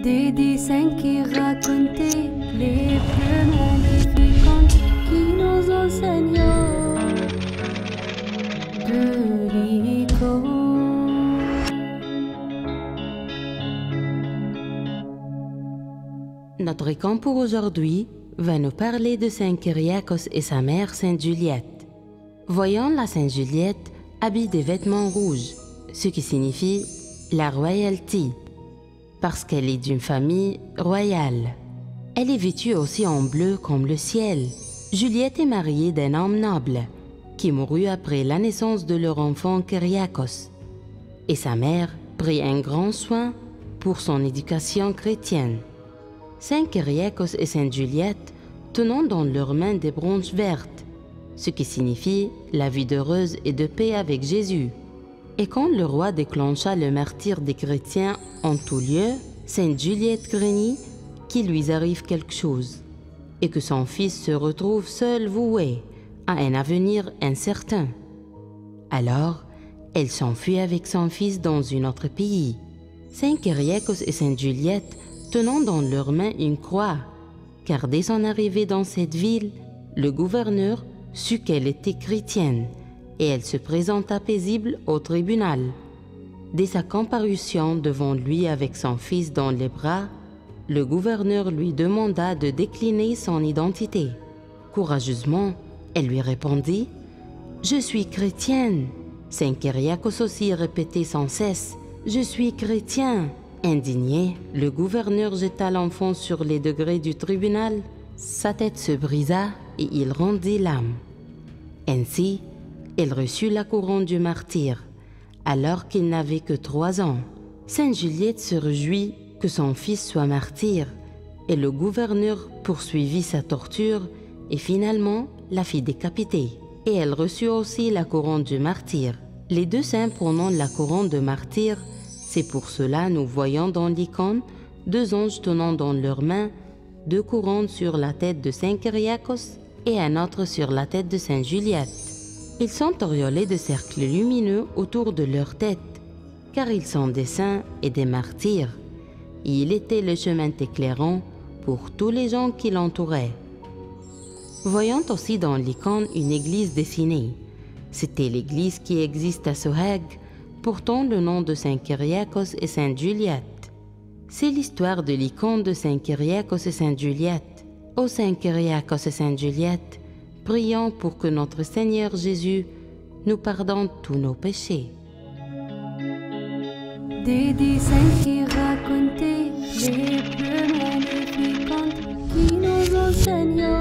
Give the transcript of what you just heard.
Des dessins qui racontaient les plus magnifiques contes qui nous enseignent de l'icône. Notre conte pour aujourd'hui va nous parler de Saint Kyriakos et sa mère Sainte Juliette. Voyons la Sainte Juliette habille des vêtements rouges, ce qui signifie la royauté, parce qu'elle est d'une famille royale. Elle est vêtue aussi en bleu comme le ciel. Juliette est mariée d'un homme noble, qui mourut après la naissance de leur enfant Kyriakos, et sa mère prit un grand soin pour son éducation chrétienne. Saint Kyriakos et Sainte Juliette tenant dans leurs mains des branches vertes, ce qui signifie la vie heureuse et de paix avec Jésus. Et quand le roi déclencha le martyre des chrétiens en tout lieu, Sainte Juliette craignit qu'il lui arrive quelque chose et que son fils se retrouve seul voué à un avenir incertain. Alors, elle s'enfuit avec son fils dans un autre pays. Saint Kyriakos et Sainte Juliette tenant dans leurs mains une croix, car dès son arrivée dans cette ville, le gouverneur sut qu'elle était chrétienne et elle se présenta paisible au tribunal. Dès sa comparution devant lui avec son fils dans les bras, le gouverneur lui demanda de décliner son identité. Courageusement, elle lui répondit « Je suis chrétienne ». Saint Kyriakos aussi répétait sans cesse « Je suis chrétien ». Indigné, le gouverneur jeta l'enfant sur les degrés du tribunal. Sa tête se brisa et il rendit l'âme. Ainsi, elle reçut la couronne du martyr, alors qu'il n'avait que 3 ans. Sainte Juliette se réjouit que son fils soit martyr, et le gouverneur poursuivit sa torture et finalement la fit décapiter. Et elle reçut aussi la couronne du martyr. Les deux saints prenant la couronne de martyr, c'est pour cela nous voyons dans l'icône 2 anges tenant dans leurs mains 2 couronnes sur la tête de Saint Kyriakos et un autre sur la tête de Sainte Juliette. Ils sont auréolés de cercles lumineux autour de leur tête, car ils sont des saints et des martyrs. Et il était le chemin éclairant pour tous les gens qui l'entouraient. Voyons aussi dans l'icône une église dessinée. C'était l'église qui existe à Sohag, portant le nom de Saint Kyriakos et Sainte Juliette. C'est l'histoire de l'icône de Saint Kyriakos et Sainte Juliette. Ô Saint Kyriakos et Sainte Juliette, prions pour que notre Seigneur Jésus nous pardonne tous nos péchés. Des dessins qui racontaient les plus magnifiques contes qui nous enseignent